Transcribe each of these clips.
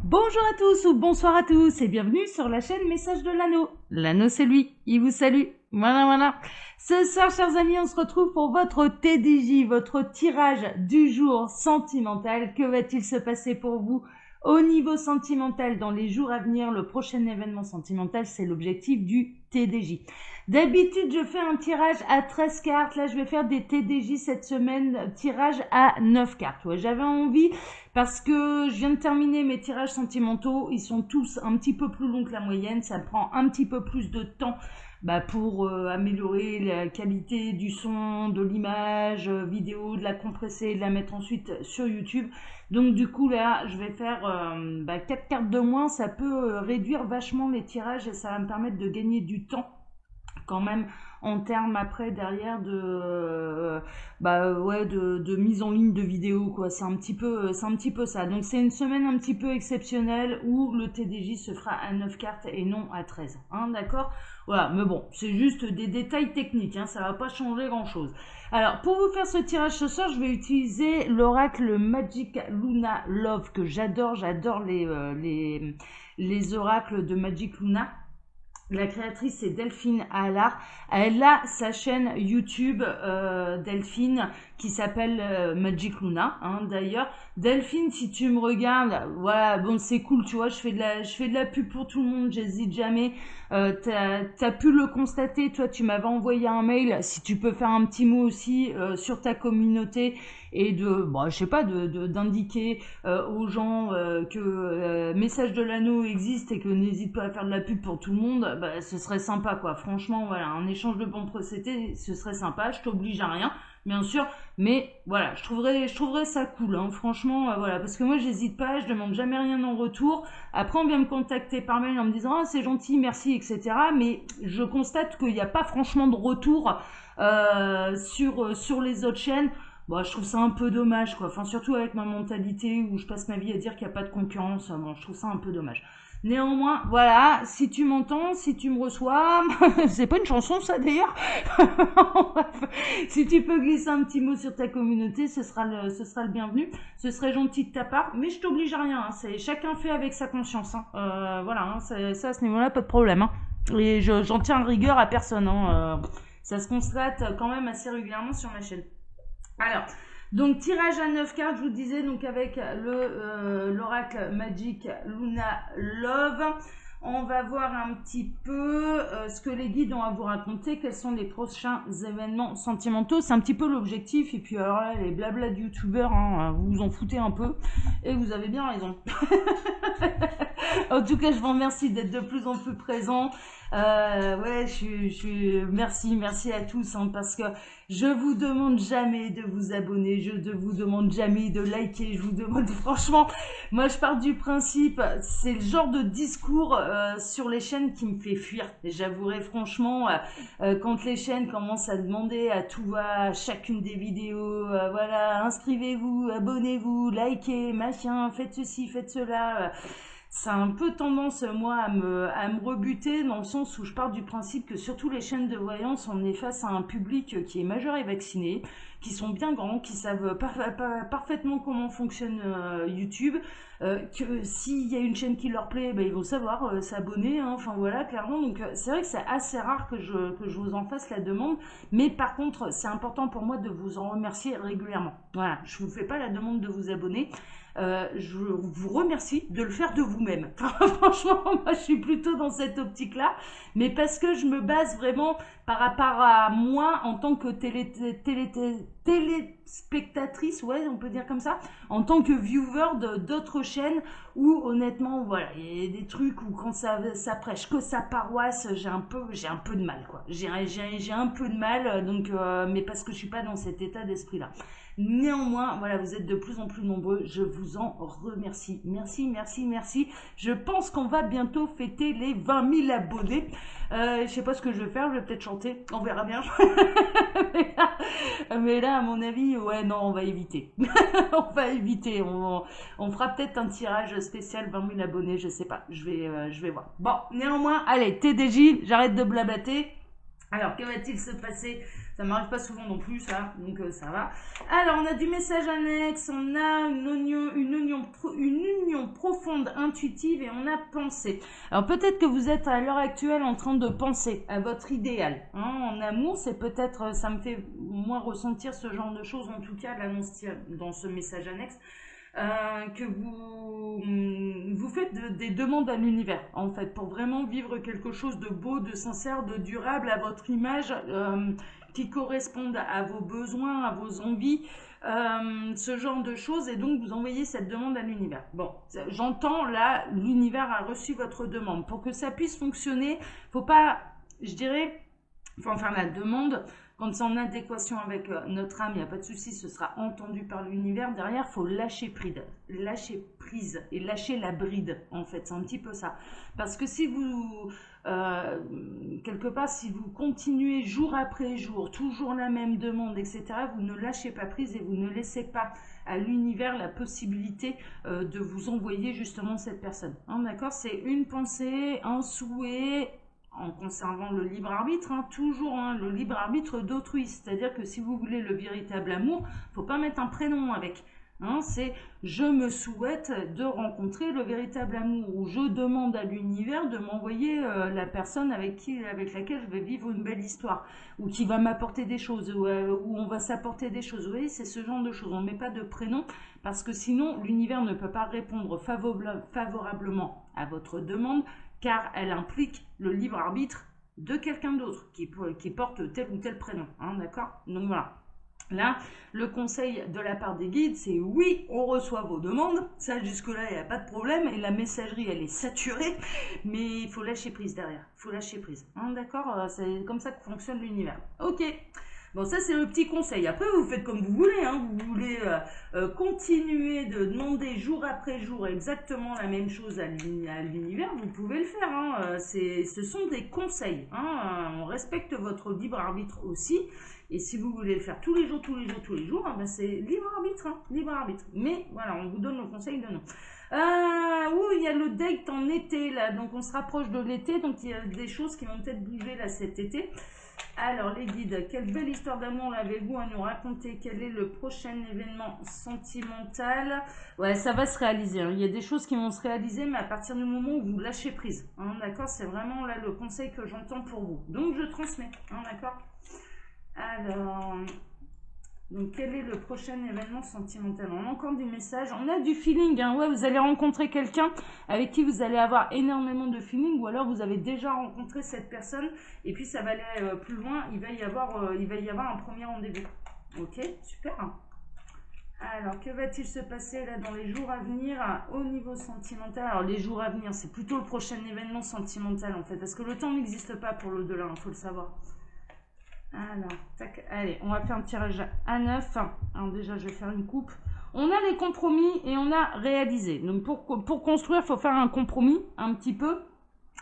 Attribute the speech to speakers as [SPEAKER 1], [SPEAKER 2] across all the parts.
[SPEAKER 1] Bonjour à tous ou bonsoir à tous et bienvenue sur la chaîne Message de l'Anneau. L'Anneau c'est lui, il vous salue. Voilà. Ce soir, chers amis, on se retrouve pour votre TDJ, votre tirage du jour sentimental. Que va-t-il se passer pour vous au niveau sentimental dans les jours à venir? Le prochain événement sentimental, c'est l'objectif du TDJ. D'habitude, je fais un tirage à 13 cartes. Là, je vais faire des TDJ cette semaine, tirage à 9 cartes. Ouais, j'avais envie parce que je viens de terminer mes tirages sentimentaux. Ils sont tous un petit peu plus longs que la moyenne. Ça prend un petit peu plus de temps pour améliorer la qualité du son, de l'image vidéo, de la compresser, de la mettre ensuite sur YouTube. Donc du coup là, je vais faire 4 cartes de moins. Ça peut réduire vachement les tirages et ça va me permettre de gagner du temps quand même en termes après derrière de mise en ligne de vidéos quoi. C'est un petit peu ça. Donc c'est une semaine un petit peu exceptionnelle où le TDJ se fera à 9 cartes et non à 13, hein, d'accord. Voilà, mais bon, c'est juste des détails techniques, hein, ça va pas changer grand chose. Alors pour vous faire ce tirage ce soir, je vais utiliser l'oracle Magic Luna Love que j'adore les oracles de Magic Luna. La créatrice, c'est Delphine Allard. Elle a sa chaîne YouTube, Delphine, qui s'appelle Magic Luna, hein, d'ailleurs. Delphine, si tu me regardes, voilà, bon, c'est cool, tu vois, je fais de la pub pour tout le monde, j'hésite jamais. T'as pu le constater, toi, tu m'avais envoyé un mail, si tu peux faire un petit mot aussi sur ta communauté et d'indiquer aux gens que Message de l'Anneau existe et que n'hésite pas à faire de la pub pour tout le monde, ce serait sympa quoi. Franchement, voilà, un échange de bons procédés, ce serait sympa. Je t'oblige à rien, bien sûr, mais voilà, je trouverais ça cool, hein, franchement, voilà, parce que moi j'hésite pas, je demande jamais rien en retour. Après on vient me contacter par mail en me disant c'est gentil, merci, etc. Mais je constate qu'il n'y a pas franchement de retour sur les autres chaînes. Bon, je trouve ça un peu dommage, quoi. Enfin, surtout avec ma mentalité où je passe ma vie à dire qu'il n'y a pas de concurrence. Bon, je trouve ça un peu dommage. Néanmoins, voilà, si tu m'entends, si tu me reçois, c'est pas une chanson ça d'ailleurs. Si tu peux glisser un petit mot sur ta communauté, ce sera le bienvenu. Ce serait gentil de ta part, mais je t'oblige à rien. Hein. C'est chacun fait avec sa conscience. Hein. Voilà, hein, ça à ce niveau-là, pas de problème. Hein. Et j'en tiens rigueur à personne. Hein. Ça se constate quand même assez régulièrement sur ma chaîne. Alors, donc tirage à 9 cartes, je vous disais, donc avec l'oracle Magic Luna Love. On va voir un petit peu ce que les guides ont à vous raconter, quels sont les prochains événements sentimentaux. C'est un petit peu l'objectif. Et puis alors là, les blabla de youtubeurs, hein, vous vous en foutez un peu. Et vous avez bien raison. En tout cas, je vous remercie d'être de plus en plus présents. Merci à tous, hein, parce que je vous demande jamais de vous abonner, je ne vous demande jamais de liker, je vous demande franchement, moi je pars du principe, c'est le genre de discours sur les chaînes qui me fait fuir. Et j'avouerai franchement, quand les chaînes commencent à demander à tout va, à chacune des vidéos, voilà, inscrivez-vous, abonnez-vous, likez, machin, faites ceci, faites cela. Ça a un peu tendance, moi, à me rebuter dans le sens où je pars du principe que surtout les chaînes de voyance, on est face à un public qui est majeur et vacciné, qui sont bien grands, qui savent parfaitement comment fonctionne YouTube, que s'il y a une chaîne qui leur plaît, ils vont savoir s'abonner, hein, enfin voilà, clairement. Donc c'est vrai que c'est assez rare que je vous en fasse la demande, mais par contre, c'est important pour moi de vous en remercier régulièrement. Voilà, je vous fais pas la demande de vous abonner. Je vous remercie de le faire de vous-même. Franchement, moi, je suis plutôt dans cette optique-là, mais parce que je me base vraiment par rapport à moi en tant que téléspectatrice, ouais, on peut dire comme ça, en tant que viewer d'autres chaînes où, honnêtement, voilà, il y a des trucs où quand ça prêche que sa paroisse, j'ai un peu de mal, quoi. J'ai un peu de mal, donc, mais parce que je suis pas dans cet état d'esprit-là. Néanmoins, voilà, vous êtes de plus en plus nombreux, je vous en remercie. Merci. Je pense qu'on va bientôt fêter les 20 000 abonnés. Je sais pas ce que je vais faire, je vais peut-être chanter, on verra bien. mais là, à mon avis, ouais, non, on va éviter. On fera peut-être un tirage spécial 20 000 abonnés, je sais pas, je vais voir. Bon, néanmoins, allez, TDJ, j'arrête de blablater. Alors, que va-t-il se passer? Ça m'arrive pas souvent non plus, ça, donc ça va. Alors, on a du message annexe, on a une union profonde, intuitive et on a pensé. Alors peut-être que vous êtes à l'heure actuelle en train de penser à votre idéal. Hein, en amour, c'est peut-être, ça me fait moins ressentir ce genre de choses, en tout cas l'annonce dans ce message annexe. Que vous faites des demandes à l'univers, en fait, pour vraiment vivre quelque chose de beau, de sincère, de durable à votre image, qui corresponde à vos besoins, à vos envies, ce genre de choses, et donc vous envoyez cette demande à l'univers. Bon, j'entends là, l'univers a reçu votre demande. Pour que ça puisse fonctionner, faut pas, je dirais, faut en faire la demande. Quand c'est en adéquation avec notre âme, il n'y a pas de souci, ce sera entendu par l'univers. Derrière, il faut lâcher prise et lâcher la bride, en fait. C'est un petit peu ça. Parce que si vous, quelque part, si vous continuez jour après jour, toujours la même demande, etc., vous ne lâchez pas prise et vous ne laissez pas à l'univers la possibilité de vous envoyer justement cette personne. Hein, d'accord? C'est une pensée, un souhait, en conservant le libre arbitre, hein, toujours le libre arbitre d'autrui. C'est-à-dire que si vous voulez le véritable amour, faut pas mettre un prénom avec. Hein, c'est je me souhaite de rencontrer le véritable amour, ou je demande à l'univers de m'envoyer la personne avec laquelle je vais vivre une belle histoire, ou qui va m'apporter des choses, ou on va s'apporter des choses. Vous voyez, c'est ce genre de choses. On ne met pas de prénom parce que sinon l'univers ne peut pas répondre favorablement à votre demande, car elle implique le libre arbitre de quelqu'un d'autre qui porte tel ou tel prénom. Hein, d'accord? Donc voilà. Là, le conseil de la part des guides, c'est oui, on reçoit vos demandes. Ça, jusque-là, il n'y a pas de problème. Et la messagerie, elle est saturée. Mais il faut lâcher prise derrière. Il faut lâcher prise. Hein, d'accord? C'est comme ça que fonctionne l'univers. Ok. Bon, ça, c'est le petit conseil. Après, vous faites comme vous voulez. Hein. Vous voulez continuer de demander jour après jour exactement la même chose à l'univers, vous pouvez le faire. Hein. Ce sont des conseils. Hein. On respecte votre libre arbitre aussi. Et si vous voulez le faire tous les jours, hein, ben c'est libre arbitre. Hein. Libre arbitre. Mais voilà, on vous donne le conseil de non. Il y a le date en été, là. Donc, on se rapproche de l'été. Donc, il y a des choses qui vont peut-être bouger, là, cet été. Alors les guides, quelle belle histoire d'amour avez-vous à nous raconter? Quel est le prochain événement sentimental? Ouais, ça va se réaliser. Hein. Il y a des choses qui vont se réaliser, mais à partir du moment où vous lâchez prise. Hein, d'accord? C'est vraiment là le conseil que j'entends pour vous. Donc je transmets. Hein, d'accord? Alors, donc quel est le prochain événement sentimental? On a encore du message, on a du feeling. Hein. Ouais, vous allez rencontrer quelqu'un avec qui vous allez avoir énormément de feeling, ou alors vous avez déjà rencontré cette personne et puis ça va aller plus loin. Il va y avoir un premier rendez-vous. Ok, super. Alors, que va-t-il se passer là dans les jours à venir au niveau sentimental? Alors, les jours à venir, c'est plutôt le prochain événement sentimental en fait, parce que le temps n'existe pas pour l'au-delà, il faut le savoir. Alors, tac, allez, on va faire un tirage à 9. Alors déjà, je vais faire une coupe. On a les compromis et on a réalisé. Donc, pour construire, il faut faire un compromis un petit peu.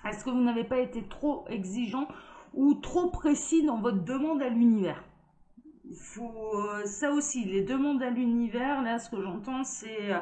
[SPEAKER 1] Est-ce que vous n'avez pas été trop exigeant ou trop précis dans votre demande à l'univers? Ça aussi, les demandes à l'univers, là, ce que j'entends, c'est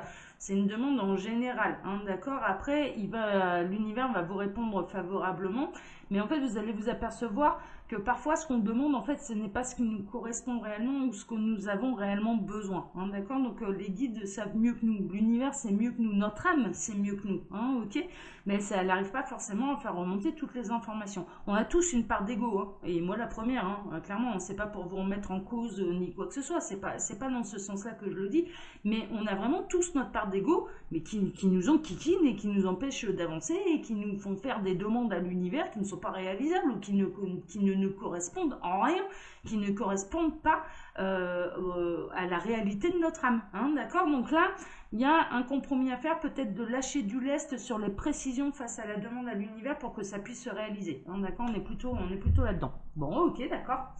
[SPEAKER 1] une demande en général. Hein, d'accord? Après, l'univers va vous répondre favorablement. Mais en fait, vous allez vous apercevoir que parfois, ce qu'on demande, en fait, ce n'est pas ce qui nous correspond réellement ou ce que nous avons réellement besoin. Hein, d'accord? Donc, les guides savent mieux que nous. L'univers, c'est mieux que nous. Notre âme, c'est mieux que nous. Hein, ok? Mais elle n'arrive pas forcément à faire remonter toutes les informations. On a tous une part d'ego. Hein, et moi, la première, hein, clairement, c'est pas pour vous remettre en cause ni quoi que ce soit. C'est pas dans ce sens-là que je le dis. Mais on a vraiment tous notre part d'ego, mais qui nous enquiquinent et qui nous empêchent d'avancer et qui nous font faire des demandes à l'univers qui ne sont pas réalisables ou qui ne nous correspondent en rien, qui ne correspondent pas à la réalité de notre âme. Hein, d'accord? Donc là, il y a un compromis à faire, peut-être de lâcher du lest sur les précisions face à la demande à l'univers pour que ça puisse se réaliser. Hein, d'accord? On est plutôt là-dedans. Bon, ok, d'accord.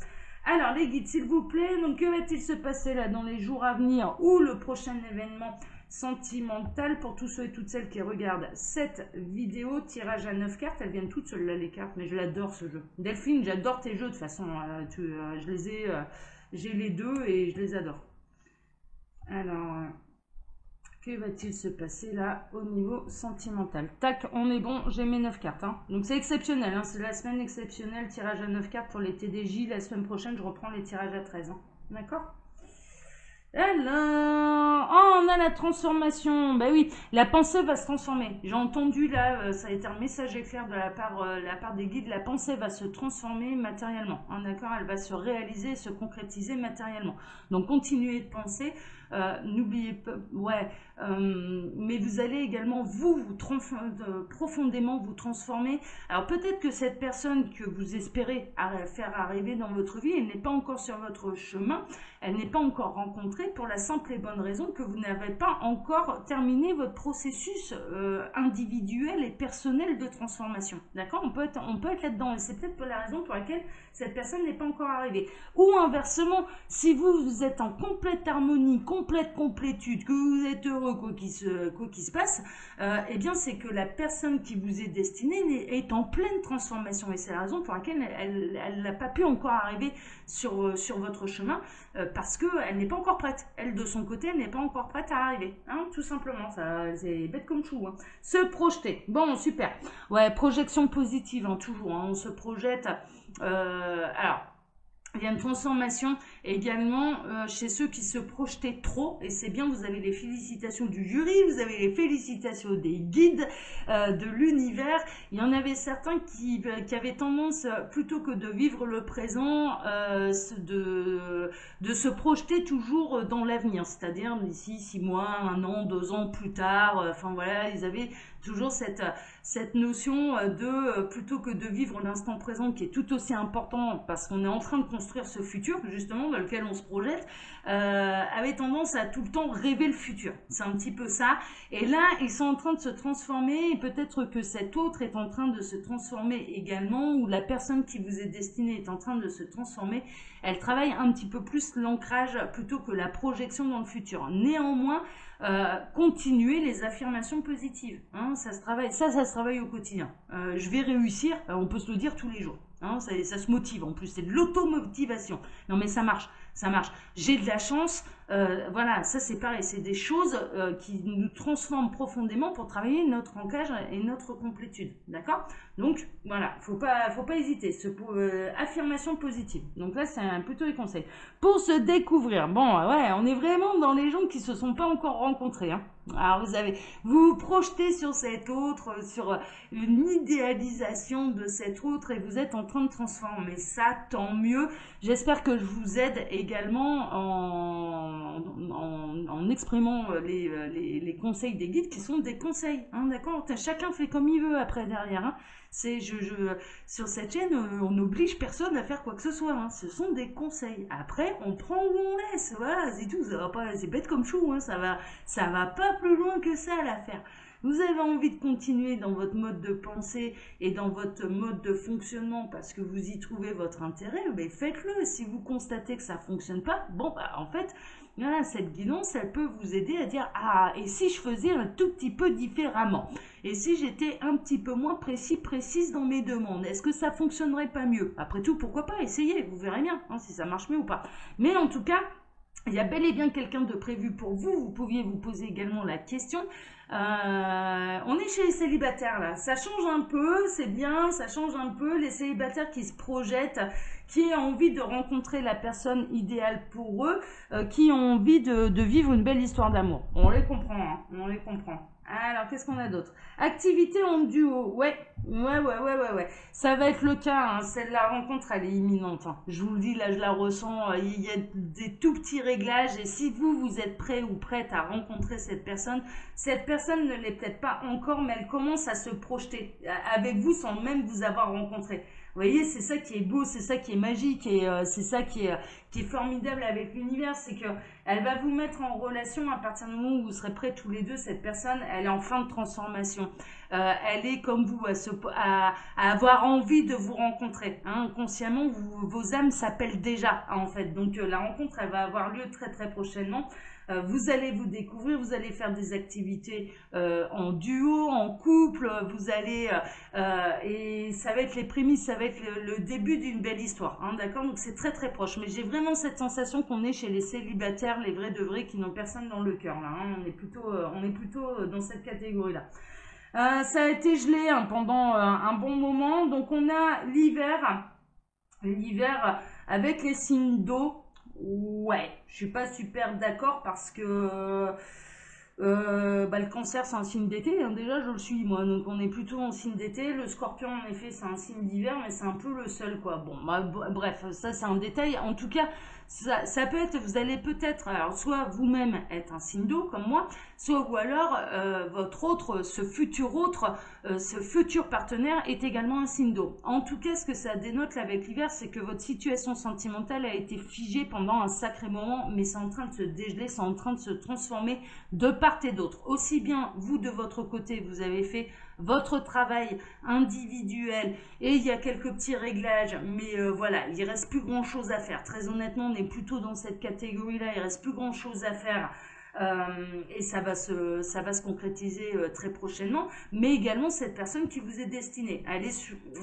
[SPEAKER 1] Alors, les guides, s'il vous plaît, donc que va-t-il se passer là dans les jours à venir ou le prochain événement sentimental pour tous ceux et toutes celles qui regardent cette vidéo? Tirage à 9 cartes, elles viennent toutes seules là, les cartes, mais je l'adore ce jeu. Delphine, j'adore tes jeux de toute façon, j'ai les deux et je les adore. Alors, que va-t-il se passer là au niveau sentimental? Tac, on est bon, j'ai mes 9 cartes. Hein. Donc c'est exceptionnel, hein. C'est la semaine exceptionnelle, tirage à 9 cartes pour les TDJ. La semaine prochaine, je reprends les tirages à 13. Hein. D'accord? Alors, oh, on a la transformation. Bah oui, la pensée va se transformer. J'ai entendu là, ça a été un message éclair de la part des guides. La pensée va se transformer matériellement. Hein, d'accord, elle va se réaliser, se concrétiser matériellement. Donc continuez de penser. N'oubliez pas, ouais, mais vous allez également profondément vous transformer. Alors peut-être que cette personne que vous espérez faire arriver dans votre vie, elle n'est pas encore sur votre chemin. Elle n'est pas encore rencontrée pour la simple et bonne raison que vous n'avez pas encore terminé votre processus individuel et personnel de transformation. D'accord, on peut être là-dedans et c'est peut-être la raison pour laquelle cette personne n'est pas encore arrivée. Ou inversement, si vous êtes en complète harmonie, complète complétude, que vous êtes heureux quoi qu'il se passe, eh bien c'est que la personne qui vous est destinée est en pleine transformation et c'est la raison pour laquelle elle n'a pas pu encore arriver sur votre chemin. Parce qu'elle n'est pas encore prête. Elle, de son côté, elle n'est pas encore prête à arriver. Hein, tout simplement, ça, c'est bête comme chou. Hein. Se projeter. Bon, super. Ouais, projection positive, hein, toujours. Hein, on se projette. Alors, il y a une transformation également chez ceux qui se projetaient trop, et c'est bien, vous avez les félicitations du jury, vous avez les félicitations des guides de l'univers. Il y en avait certains qui avaient tendance, plutôt que de vivre le présent, de se projeter toujours dans l'avenir, c'est-à-dire d'ici 6 mois, 1 an, 2 ans plus tard, enfin voilà, ils avaient toujours cette notion de, plutôt que de vivre l'instant présent qui est tout aussi important parce qu'on est en train de construire ce futur justement dans lequel on se projette, avait tendance à tout le temps rêver le futur. C'est un petit peu ça. Et là, ils sont en train de se transformer et peut-être que cet autre est en train de se transformer également ou la personne qui vous est destinée est en train de se transformer. Elle travaille un petit peu plus l'ancrage plutôt que la projection dans le futur. Néanmoins, continuer les affirmations positives. Hein, ça se travaille au quotidien. Je vais réussir, on peut se le dire tous les jours. Hein, ça se motive en plus, c'est de l'automotivation. Non mais ça marche. J'ai de la chance, voilà, ça c'est pareil, c'est des choses qui nous transforment profondément pour travailler notre ancrage et notre complétude, d'accord? Donc voilà, faut pas hésiter, affirmation positive. Donc là c'est plutôt les conseils. Pour se découvrir, bon ouais, on est vraiment dans les gens qui se sont pas encore rencontrés, hein. Alors vous projetez sur cet autre, sur une idéalisation de cet autre et vous êtes en train de transformer ça, tant mieux. J'espère que je vous aide également en exprimant les conseils des guides qui sont des conseils, hein, d'accord? Chacun fait comme il veut après derrière, hein. Sur cette chaîne, on n'oblige personne à faire quoi que ce soit, hein. Ce sont des conseils. Après, on prend ou on laisse, voilà, c'est tout. Ça va pas, c'est bête comme chou, hein. Ça va pas plus loin que ça l'affaire. Vous avez envie de continuer dans votre mode de pensée et dans votre mode de fonctionnement parce que vous y trouvez votre intérêt, ben faites-le. Si vous constatez que ça fonctionne pas, bon, bah, en fait, voilà, cette guidance, elle peut vous aider à dire, ah, et si je faisais un tout petit peu différemment? Et si j'étais un petit peu moins précise dans mes demandes? Est-ce que ça fonctionnerait pas mieux? Après tout, pourquoi pas? Essayez, vous verrez bien, hein, si ça marche mieux ou pas. Mais en tout cas, il y a bel et bien quelqu'un de prévu pour vous. Vous pouviez vous poser également la question. On est chez les célibataires là. Ça change un peu, c'est bien, ça change un peu. Les célibataires qui se projettent, qui ont envie de rencontrer la personne idéale pour eux, qui ont envie de vivre une belle histoire d'amour. On les comprend, hein, on les comprend. Alors, qu'est-ce qu'on a d'autre? Activité en duo. Ouais. Ça va être le cas. Hein. La rencontre, elle est imminente. Hein. Je vous le dis, là, je la ressens. Il y a des tout petits réglages. Et si vous êtes prêt ou prête à rencontrer cette personne ne l'est peut-être pas encore, mais elle commence à se projeter avec vous sans même vous avoir rencontré. Vous voyez, c'est ça qui est beau, c'est ça qui est magique et c'est ça qui est formidable avec l'univers, c'est que elle va vous mettre en relation à partir du moment où vous serez prêts tous les deux. Cette personne, elle est en fin de transformation. Elle est comme vous, à avoir envie de vous rencontrer. Hein. Consciemment, vos âmes s'appellent déjà, en fait. Donc la rencontre, elle va avoir lieu très très prochainement. Vous allez vous découvrir, vous allez faire des activités en duo, en couple, vous allez et ça va être les prémices, ça va être le début d'une belle histoire, hein, d'accord? Donc c'est très très proche, mais j'ai vraiment cette sensation qu'on est chez les célibataires, les vrais de vrais qui n'ont personne dans le cœur là, hein. On est plutôt dans cette catégorie là. Ça a été gelé hein, pendant un bon moment, donc on a l'hiver avec les signes d'eau. Ouais, je suis pas super d'accord parce que le cancer c'est un signe d'été, hein, déjà je le suis moi, donc on est plutôt en signe d'été. Le scorpion en effet c'est un signe d'hiver, mais c'est un peu le seul quoi. Bon, bref, ça c'est un détail. En tout cas, ça peut être, vous allez peut-être, alors soit vous-même être un signe d'eau comme moi, soit ou alors votre autre, ce futur partenaire est également un signe d'eau. En tout cas, ce que ça dénote là avec l'hiver, c'est que votre situation sentimentale a été figée pendant un sacré moment, mais c'est en train de se dégeler, c'est en train de se transformer de part et d'autre. Aussi bien vous de votre côté, vous avez fait votre travail individuel et il y a quelques petits réglages, mais voilà, il reste plus grand chose à faire. Très honnêtement, on est plutôt dans cette catégorie-là, il reste plus grand chose à faire. Et ça va se concrétiser très prochainement, mais également cette personne qui vous est destinée.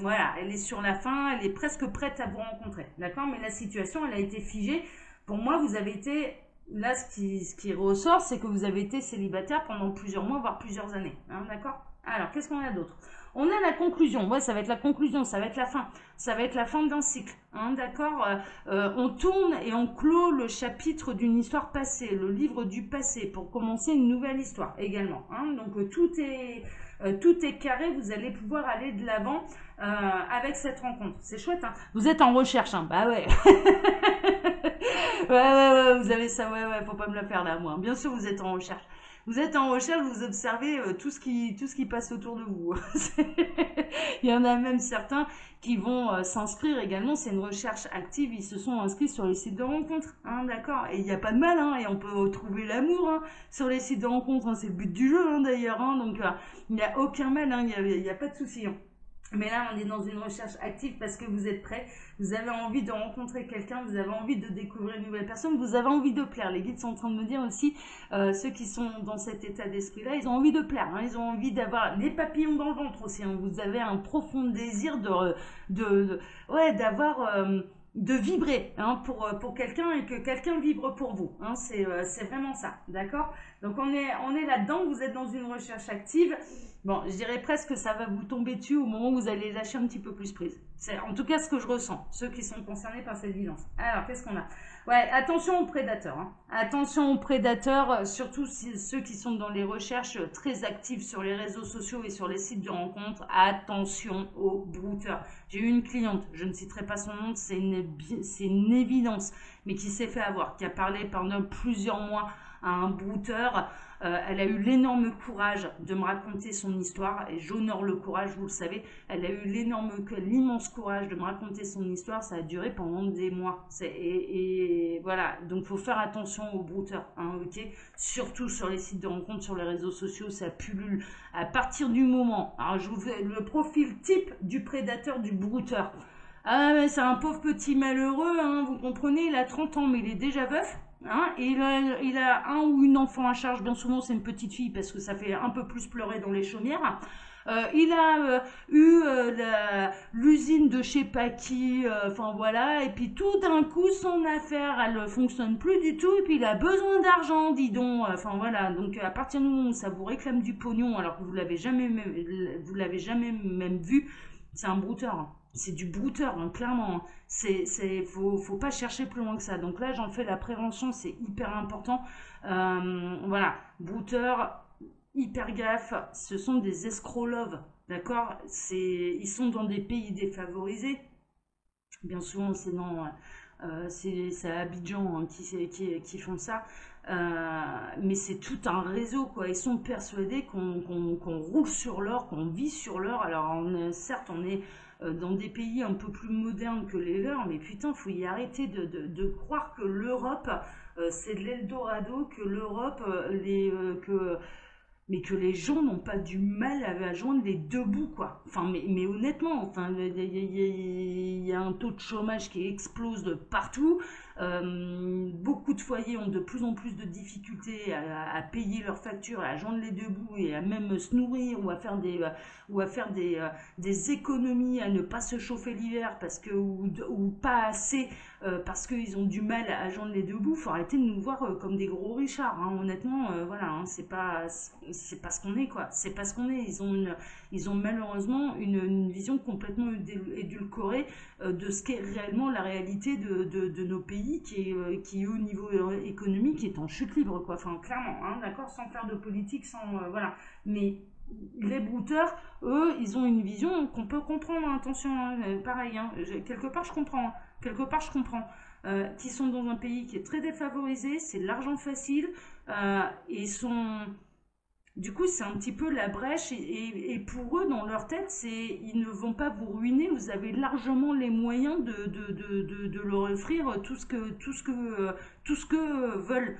[SPEAKER 1] Voilà, elle est sur la fin, elle est presque prête à vous rencontrer, d'accord. Mais la situation, elle a été figée. Pour moi, vous avez été là, ce qui ressort, c'est que vous avez été célibataire pendant plusieurs mois, voire plusieurs années, hein, d'accord. Alors, qu'est-ce qu'on a d'autre? On a la conclusion. Ouais, ça va être la conclusion, ça va être la fin. Ça va être la fin d'un cycle, hein, d'accord. On tourne et on clôt le chapitre d'une histoire passée, le livre du passé, pour commencer une nouvelle histoire également, hein. Donc tout est carré. Vous allez pouvoir aller de l'avant avec cette rencontre. C'est chouette, hein. Vous êtes en recherche, hein. Bah ouais. Ouais, vous avez ça, ouais, faut pas me la faire là, moi. Bien sûr, vous êtes en recherche. Vous êtes en recherche, vous observez tout ce qui passe autour de vous. Il y en a même certains qui vont s'inscrire également. C'est une recherche active. Ils se sont inscrits sur les sites de rencontres, hein, d'accord. Et il n'y a pas de mal, hein. Et on peut trouver l'amour, hein, sur les sites de rencontres, hein. C'est le but du jeu, hein, d'ailleurs, hein. Donc il n'y a aucun mal, hein. Il y a pas de souci, hein. Mais là, on est dans une recherche active parce que vous êtes prêts, vous avez envie de rencontrer quelqu'un, vous avez envie de découvrir une nouvelle personne, vous avez envie de plaire. Les guides sont en train de me dire aussi, ceux qui sont dans cet état d'esprit-là, ils ont envie de plaire, hein, ils ont envie d'avoir les papillons dans le ventre aussi, hein. Vous avez un profond désir ouais, de vibrer, hein, pour quelqu'un et que quelqu'un vibre pour vous, hein. C'est vraiment ça, d'accord. Donc on est là-dedans, vous êtes dans une recherche active. Bon, je dirais presque que ça va vous tomber dessus au moment où vous allez lâcher un petit peu plus prise. C'est en tout cas ce que je ressens, ceux qui sont concernés par cette violence. Alors, qu'est-ce qu'on a? Ouais, attention aux prédateurs, hein. Attention aux prédateurs, surtout ceux qui sont dans les recherches très actives sur les réseaux sociaux et sur les sites de rencontres. Attention aux brouteurs. J'ai eu une cliente, je ne citerai pas son nom, c'est une évidence, mais qui s'est fait avoir, qui a parlé pendant plusieurs mois à un brouteur. Elle a eu l'énorme courage de me raconter son histoire, et j'honore le courage, vous le savez. Elle a eu l'immense courage de me raconter son histoire. Ça a duré pendant des mois. Et voilà, donc faut faire attention aux brouteurs, hein, ok. Surtout sur les sites de rencontres, sur les réseaux sociaux, ça pullule. À partir du moment, alors je vous fais le profil type du prédateur, du brouteur. Ah, mais c'est un pauvre petit malheureux, hein, vous comprenez, il a 30 ans, mais il est déjà veuf. Hein, et il a un ou une enfant à charge, bien souvent c'est une petite fille parce que ça fait un peu plus pleurer dans les chaumières. Il a eu l'usine de je sais pas qui, enfin voilà, et puis tout d'un coup son affaire elle fonctionne plus du tout, et puis il a besoin d'argent, dis donc, enfin voilà. Donc à partir du moment où ça vous réclame du pognon alors que vous l'avez jamais même vu, c'est un brouteur, hein. C'est du brouteur, hein, clairement, hein. Faut pas chercher plus loin que ça. Donc là, j'en fais la prévention, c'est hyper important. Voilà, brouteur, hyper gaffe. Ce sont des escrocs, d'accord. Ils sont dans des pays défavorisés. Bien souvent, c'est à Abidjan, hein, qui font ça. Mais c'est tout un réseau, quoi. Ils sont persuadés qu'on roule sur l'or, qu'on vit sur l'or. Alors certes, on est dans des pays un peu plus modernes que les leurs, mais putain, faut y arrêter de croire que l'Europe, c'est de l'Eldorado, que l'Europe, mais que les gens n'ont pas du mal à joindre les deux bouts, quoi. Enfin, mais honnêtement, enfin, il y a un taux de chômage qui explose de partout. Beaucoup de foyers ont de plus en plus de difficultés à payer leurs factures, à joindre les deux bouts et à même se nourrir ou à faire des économies, à ne pas se chauffer l'hiver ou pas assez parce qu'ils ont du mal à joindre les deux bouts. Faut arrêter de nous voir comme des gros richards, hein. Honnêtement, voilà, hein, c'est pas ce qu'on est, quoi. C'est pas ce qu'on est. Ils ont malheureusement une vision complètement édulcorée de ce qu'est réellement la réalité de nos pays pays qui au niveau économique est en chute libre, quoi. Enfin, clairement, hein, d'accord, sans faire de politique, sans voilà. Mais les brouteurs, eux, ils ont une vision qu'on peut comprendre. Hein, attention, hein, pareil, hein, quelque part je comprends, hein, quelque part je comprends. Qui sont dans un pays qui est très défavorisé, c'est de l'argent facile, et sont du coup, c'est un petit peu la brèche et pour eux, dans leur tête, ils ne vont pas vous ruiner. Vous avez largement les moyens de leur offrir tout ce que veulent.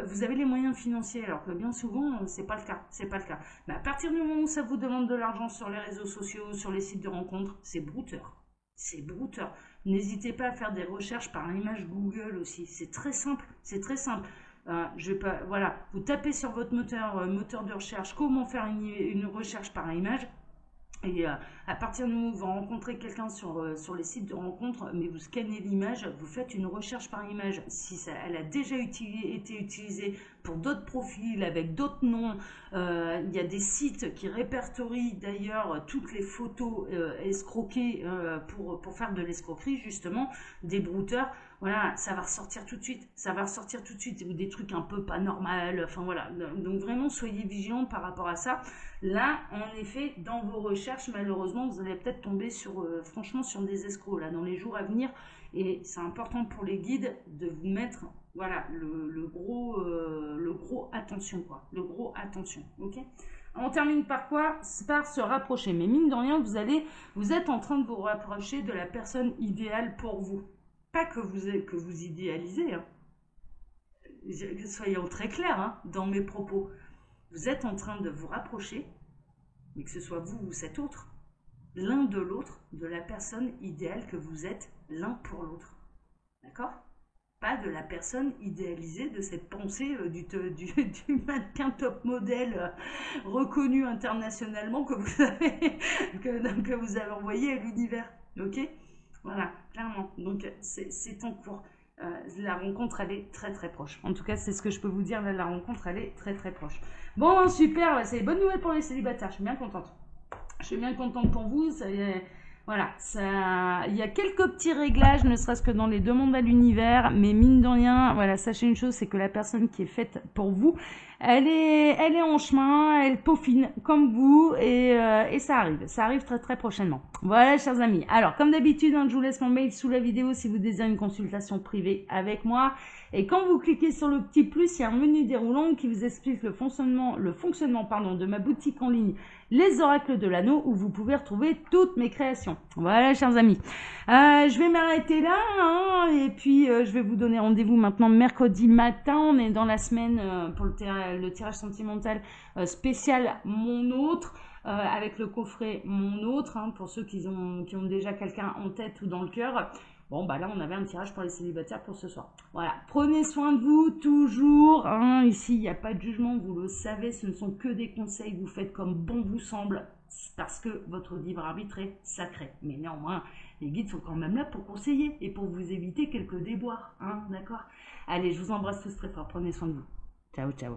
[SPEAKER 1] Vous avez les moyens financiers, alors que bien souvent, c'est pas le cas. C'est pas le cas. Mais à partir du moment où ça vous demande de l'argent sur les réseaux sociaux, sur les sites de rencontres, c'est brouteur. C'est brouteur. N'hésitez pas à faire des recherches par image Google aussi. C'est très simple. C'est très simple. Je vais pas, voilà, vous tapez sur votre moteur de recherche comment faire une recherche par image. Et à partir du moment où vous rencontrez quelqu'un sur les sites de rencontres, mais vous scannez l'image, vous faites une recherche par image. Si elle a déjà été utilisée pour d'autres profils, avec d'autres noms, il y a des sites qui répertorient d'ailleurs toutes les photos escroquées pour faire de l'escroquerie, justement, des brouteurs. Voilà, ça va ressortir tout de suite. Ça va ressortir tout de suite. Ou des trucs un peu pas normaux. Enfin voilà. Donc vraiment, soyez vigilants par rapport à ça. Là, en effet, dans vos recherches, malheureusement, vous allez peut-être tomber franchement, sur des escrocs là dans les jours à venir. Et c'est important pour les guides de vous mettre, voilà, le gros attention, quoi. Le gros attention, ok. On termine par quoi? Par se rapprocher. Mais mine de rien, vous êtes en train de vous rapprocher de la personne idéale pour vous. Pas que vous idéalisez, hein. Soyons très clairs, hein, dans mes propos. Vous êtes en train de vous rapprocher, mais que ce soit vous ou cet autre, l'un de l'autre, de la personne idéale que vous êtes l'un pour l'autre. D'accord? Pas de la personne idéalisée, de cette pensée du mannequin top modèle reconnu internationalement que vous avez envoyé à l'univers. Ok? Voilà, clairement. Donc, c'est en cours. La rencontre, elle est très très proche. En tout cas, c'est ce que je peux vous dire. Là, la rencontre, elle est très très proche. Bon, super. C'est une bonne nouvelle pour les célibataires. Je suis bien contente. Je suis bien contente pour vous. Voilà, il y a quelques petits réglages, ne serait-ce que dans les demandes à l'univers, mais mine de rien, voilà, sachez une chose, c'est que la personne qui est faite pour vous, elle est en chemin, elle peaufine comme vous, et ça arrive très très prochainement. Voilà, chers amis. Alors, comme d'habitude, hein, je vous laisse mon mail sous la vidéo si vous désirez une consultation privée avec moi. Et quand vous cliquez sur le petit plus, il y a un menu déroulant qui vous explique le fonctionnement de ma boutique en ligne, Les Oracles de l'Anneau, où vous pouvez retrouver toutes mes créations. Voilà, chers amis. Je vais m'arrêter là, hein, et puis je vais vous donner rendez-vous maintenant mercredi matin. On est dans la semaine pour le tirage sentimental spécial Mon Autre, avec le coffret Mon Autre, hein, pour ceux qui ont déjà quelqu'un en tête ou dans le cœur. Bon, bah là, on avait un tirage pour les célibataires pour ce soir. Voilà, prenez soin de vous, toujours. Hein. Ici, il n'y a pas de jugement, vous le savez, ce ne sont que des conseils. Vous faites comme bon vous semble, parce que votre libre arbitre est sacré. Mais néanmoins, les guides sont quand même là pour conseiller et pour vous éviter quelques déboires. Hein, d'accord? Allez, je vous embrasse tous très fort. Prenez soin de vous. Ciao, ciao.